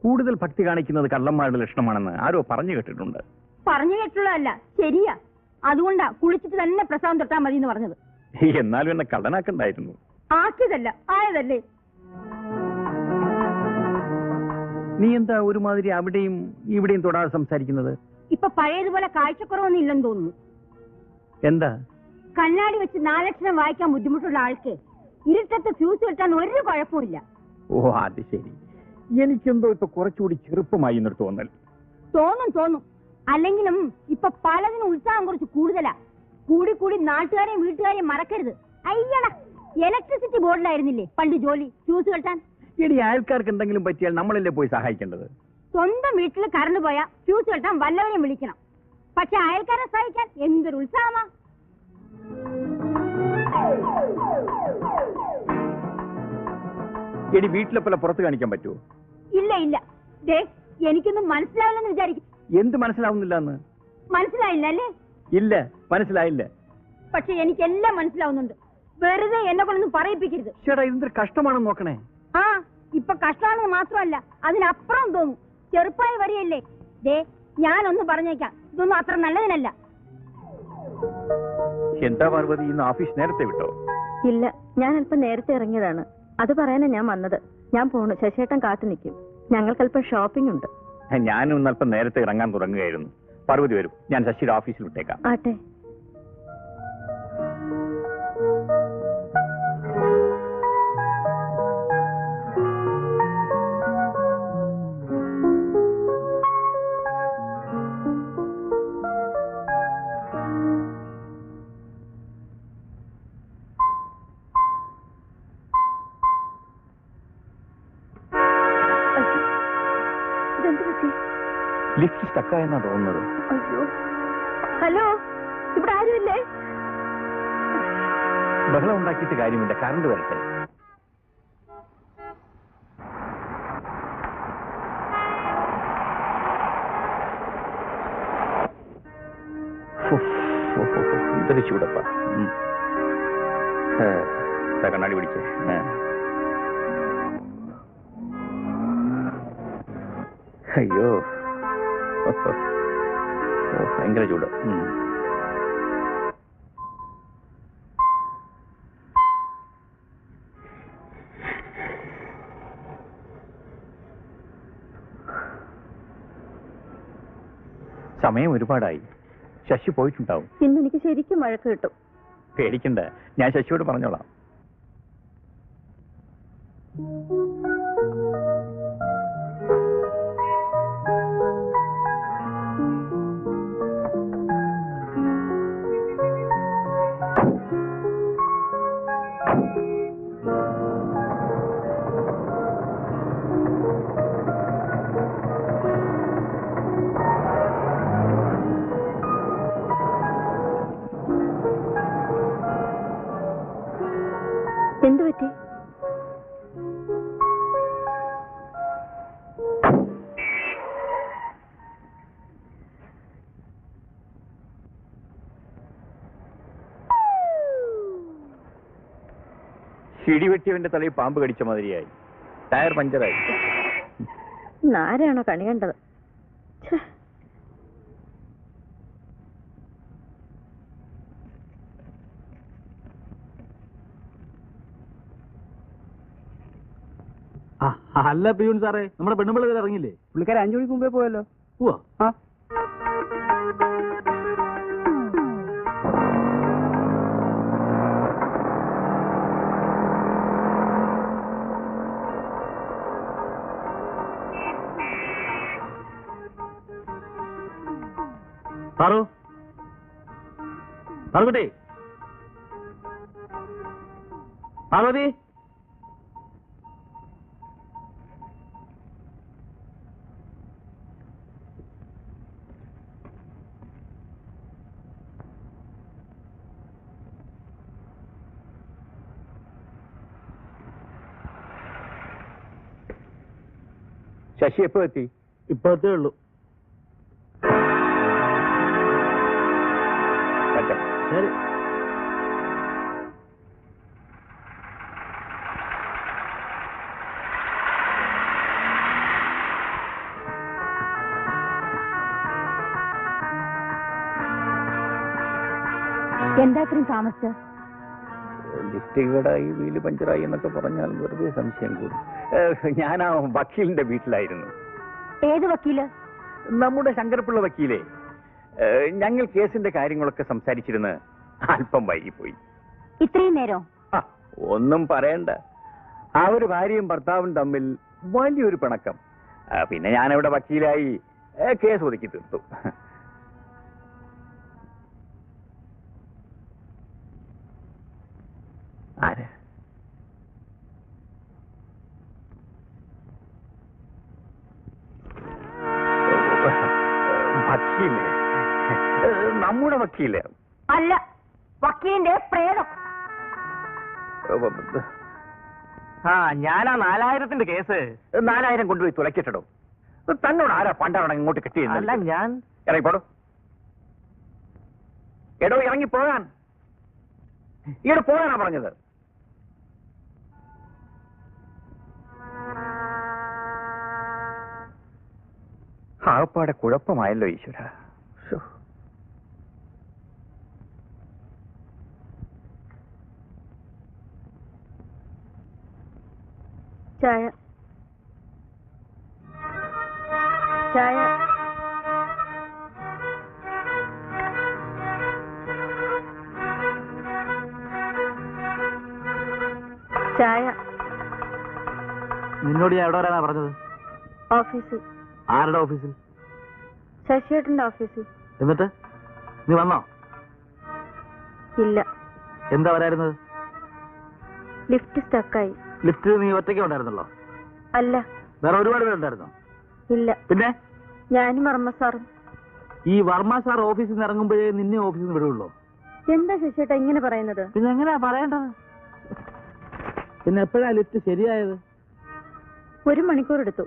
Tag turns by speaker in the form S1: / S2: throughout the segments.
S1: കൂടുതൽ ഭക്തി കാണിക്കുന്നത് കള്ളന്മാരുടെ ലക്ഷണമാണെന്ന് ആരോ പറഞ്ഞു കേട്ടിട്ടുണ്ട്.
S2: പറഞ്ഞു കേട്ടുള്ളതല്ല, ശരിയാ. അതുകൊണ്ടാ കുളിച്ചിട്ട് തന്നെ പ്രസാദം തൊട്ടാ മതി എന്ന് പറഞ്ഞത്.
S1: എന്നാലും എന്നെ കള്ളനാക്കണ്ടായിരുന്നു.
S2: ആക്കിയതല്ല, ആയതല്ലേ.
S1: നീ എന്താ ഒരുമാതിരി അവിടെയും ഇവിടെയും തൊടാതെ സംസാരിക്കുന്നത്?
S2: ഇപ്പൊ പഴയതുപോലെ കാഴ്ചക്കുറവൊന്നും ഇല്ലെന്ന് തോന്നുന്നു.
S1: എന്താ?
S2: കണ്ണാടി വെച്ച് നാലക്ഷരം വായിക്കാൻ ബുദ്ധിമുട്ടുള്ള ആൾക്ക് ഇരുട്ടത്ത് ഫ്യൂസ് കിട്ടാൻ ഒരു കുഴപ്പമില്ല.
S1: ഓ അത് ശരി. എനിക്കെന്തോ ഇപ്പൊ കുറച്ചുകൂടി ചെറുപ്പമായി എന്നൊരു തോന്നൽ.
S2: തോന്നും. അല്ലെങ്കിലും ഇപ്പൊ പലതിനും ഉത്സാഹം കുറച്ച് കൂടുതലാ. കൂടി നാട്ടുകാരെയും വീട്ടുകാരെയും മറക്കരുത്. അയ്യടാ, ഇലക്ട്രിസിറ്റി ബോർഡിലായിരുന്നില്ലേ പണ്ട് ജോലി, ഫ്യൂസ് കെട്ടാൻ.
S1: ഇനി അയൽക്കാർക്ക് എന്തെങ്കിലും പറ്റിയാൽ നമ്മളല്ലേ പോയി സഹായിക്കേണ്ടത്?
S2: സ്വന്തം വീട്ടിൽ കറണ്ട് പോയാൽ ഫ്യൂസ് കെട്ടാൻ വല്ലവരെയും വിളിക്കണം. പക്ഷെ അയൽക്കാരെ സഹായിക്കാൻ എന്തൊരു ഉത്സാഹമാ.
S1: എടി വീട്ടിലെ പോലെ പുറത്ത് കാണിക്കാൻ പറ്റുമോ?
S2: ഇല്ല. ദേ, എനിക്കൊന്നും മനസ്സിലാവില്ലെന്ന് വിചാരിക്കും.
S1: എന്ത് മനസ്സിലാവുന്നില്ല എന്ന്?
S2: മനസ്സിലായില്ല അല്ലേ?
S1: ഇല്ല, മനസ്സിലായില്ല.
S2: പക്ഷെ എനിക്കെല്ലാം മനസ്സിലാവുന്നുണ്ട്. വെറുതെ എന്നെ കൊണ്ടൊന്നും പറയിപ്പിക്കരുത്.
S1: ചേട്ടാ, ഇതൊരു കഷ്ടമാണെന്ന് നോക്കണേ.
S2: ആ, ഇപ്പൊ കഷ്ടമാണെന്ന് മാത്രമല്ല, അതിനപ്പുറം തോന്നും. ചെറുപ്പായി വരികയല്ലേ. ദേ, ഞാനൊന്ന് പറഞ്ഞേക്കാം, ഇതൊന്നും അത്ര നല്ലതിനല്ല.
S1: എന്താ പാർവതി, ഇന്ന് ഓഫീസ് നേരത്തെ വിട്ടോ?
S3: ഇല്ല, ഞാൻ അല്പം നേരത്തെ ഇറങ്ങിയതാണ്. അത് പറയാനാ ഞാൻ വന്നത്. ഞാൻ പോണു, ശശിയേട്ടൻ കാത്തു നിൽക്കും. ഞങ്ങൾക്കല്പം ഷോപ്പിംഗ് ഉണ്ട്.
S1: ഞാനും ഇന്ന് അല്പം നേരത്തെ ഇറങ്ങാൻ തുടങ്ങുകയായിരുന്നു. പാർവതി വരും, ഞാൻ ശശിയുടെ ഓഫീസിൽ വിട്ടേക്കാം.
S3: ആട്ടെ.
S1: ലിഫ്റ്റ് സ്റ്റക്കായെന്നാ തോന്നുന്നത്.
S3: അയ്യോ, ഹലോ, ഇവിടെ ആരുമില്ലേ?
S1: ബഹളം ഉണ്ടാക്കിയിട്ട് കാര്യമില്ല, കറണ്ട് വരട്ടെ. ഇതൊരു ചൂടപ്പ. കണ്ണാടി പിടിച്ചേ. അയ്യോ, ഭയങ്കര ചൂട്. സമയം ഒരുപാടായി. ശശി പോയിട്ടുണ്ടാവും.
S3: ഇന്ന് എനിക്ക് ശരിക്കും വഴക്ക് കിട്ടും.
S1: പേടിക്കണ്ട, ഞാൻ ശശിയോട് പറഞ്ഞോളാം.
S3: എന്തു പറ്റി?
S1: ഇടിവെട്ടിയവന്റെ തലയിൽ പാമ്പ് കടിച്ച മാതിരിയായി. ടയർ പഞ്ചറായി.
S3: ആരാണോ കണി കണ്ടത്?
S4: അല്ല പിയൂൺ സാറേ, നമ്മുടെ പെണ്ണുമ്പിള്ളേർ ഇറങ്ങില്ലേ?
S5: പുള്ളിക്കാരെ 5 മണിക്ക് മുമ്പേ പോയല്ലോ.
S4: പോവാ. പാറു, പാർവതി, പാർവതി,
S1: ശശി എപ്പോ എത്തി?
S4: ഇപ്പോഴത്തേ ഉള്ളൂ. ശരി.
S2: എന്താ ഇത്രയും താമസിച്ച?
S1: ലിഫ്റ്റ് കേടായി, വീല് പഞ്ചറായി എന്നൊക്കെ പറഞ്ഞാൽ വെറുതെ സംശയം കൂടും. ഞാൻ ആ വക്കീലിന്റെ വീട്ടിലായിരുന്നു.
S2: ഏത് വക്കീല്?
S1: നമ്മുടെ ശങ്കരപ്പിള്ള വക്കീലേ. ഞങ്ങൾ കേസിന്റെ കാര്യങ്ങളൊക്കെ സംസാരിച്ചിരുന്ന് അല്പം വൈകിപ്പോയി.
S2: ഇത്രയും നേരം?
S1: ഒന്നും പറയണ്ട. ആ ഒരു ഭാര്യയും ഭർത്താവും തമ്മിൽ വലിയൊരു പിണക്കം. പിന്നെ ഞാനവിടെ വക്കീലായി കേസ് ഒതുക്കി തീർത്തു. ആര്? വക്കീല്? നമ്മുടെ വക്കീല്
S2: അല്ല, വക്കീലിന്റെ പ്രേതം.
S4: ഞാനാ 4000ന്റെ കേസ്.
S1: 4000 കൊണ്ടുപോയി തുലക്കിട്ടോ. തന്നോട് ആരാ പണ്ടാണ് ഇങ്ങോട്ട്
S4: അല്ല,
S1: കിട്ടിയത്?
S4: ഞാൻ
S1: ഇറങ്ങിപ്പോടോ. എടോ ഇറങ്ങി പോകാൻ. ഈടെ പോകാനാ പറഞ്ഞത്. ആകപ്പാടെ കുഴപ്പമായല്ലോ ഈശ്വര.
S3: ചായ ചായ. ചായ.
S4: നിന്നോട് ഞാൻ എവിടെ വരാനാ പറഞ്ഞത്?
S3: ഓഫീസിൽ.
S4: ആരുടെ ഓഫീസിൽ?
S3: ശശിയേട്ടന്റെ ഓഫീസിൽ.
S4: എന്നിട്ട് നീ വന്നോ?
S3: ഇല്ല.
S4: എന്താ വരായിരുന്നത്?
S3: ലിഫ്റ്റ് സ്റ്റക്കായി.
S4: ലിഫ്റ്റിൽ നീ ഒറ്റയ്ക്ക് ഉണ്ടായിരുന്നല്ലോ?
S3: അല്ല.
S4: വേറെ ഒരുപാട് പേരുണ്ടായിരുന്നോ?
S3: ഇല്ല.
S4: പിന്നെ
S3: ഞാനും വർമ്മ സാറും.
S4: ഈ വർമ്മ സാർ ഓഫീസിൽ നിന്ന് ഇറങ്ങുമ്പോഴേ നിന്നെ ഓഫീസിൽ നിന്ന് വിടുള്ളൂ?
S3: എന്താ ശശിയേട്ടാ ഇങ്ങനെ പറയുന്നത്?
S4: പിന്നെ എങ്ങനെയാ പറയേണ്ടത്? പിന്നെ എപ്പോഴാ ലിഫ്റ്റ് ശരിയായത്?
S3: 1 മണിക്കൂർ എടുത്തു.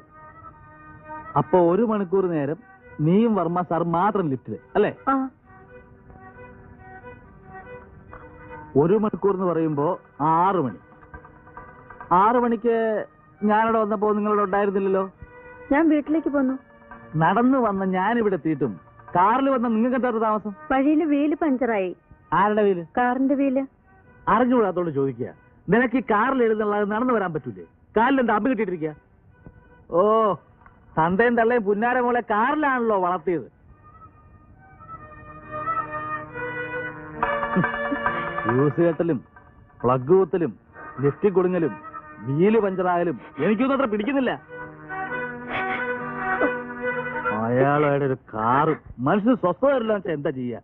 S4: അപ്പൊ 1 മണിക്കൂർ നേരം നീയും വർമ്മ സാർ മാത്രം ലിഫ്റ്റില് അല്ലേ?
S3: ആ.
S4: 1 മണിക്കൂർ എന്ന് പറയുമ്പോ 6 മണി. 6 മണിക്ക് ഞാനിവിടെ വന്നപ്പോ നിങ്ങളിവിടെ ഉണ്ടായിരുന്നില്ലല്ലോ?
S3: ഞാൻ വീട്ടിലേക്ക് പോന്നു.
S4: നടന്നു വന്ന ഞാനിവിടെ എത്തിയിട്ടും കാറിൽ വന്ന നിങ്ങൾക്ക് എന്താ താമസം?
S3: വഴിയില് വീല് പഞ്ചറായി.
S4: ആരുടെ വീല്?
S3: കാറിന്റെ വീല്.
S4: അറിഞ്ഞുകൂടാത്തോണ്ട് ചോദിക്കുക. നിനക്ക് ഈ കാറിൽ എഴുതുള്ളത് നടന്നു വരാൻ പറ്റൂലേ? കാലിൽ എന്താ അമ്പ് കിട്ടിയിട്ടിരിക്കുക? ഓ, തന്തയും തള്ളയും പുന്നാര മോളെ കാറിലാണല്ലോ വളർത്തിയത്. ഫ്യൂസ് കെട്ടലും പ്ലഗ് കുത്തലും ലിഫ്റ്റ് കൊടുങ്ങലും വീല് പഞ്ചറായാലും എനിക്കൊന്നും അത്ര പിടിക്കുന്നില്ല. അയാളുടെ ഒരു കാറും മനുഷ്യന് സ്വസ്ഥത വരില്ല. എന്താ ചെയ്യാ?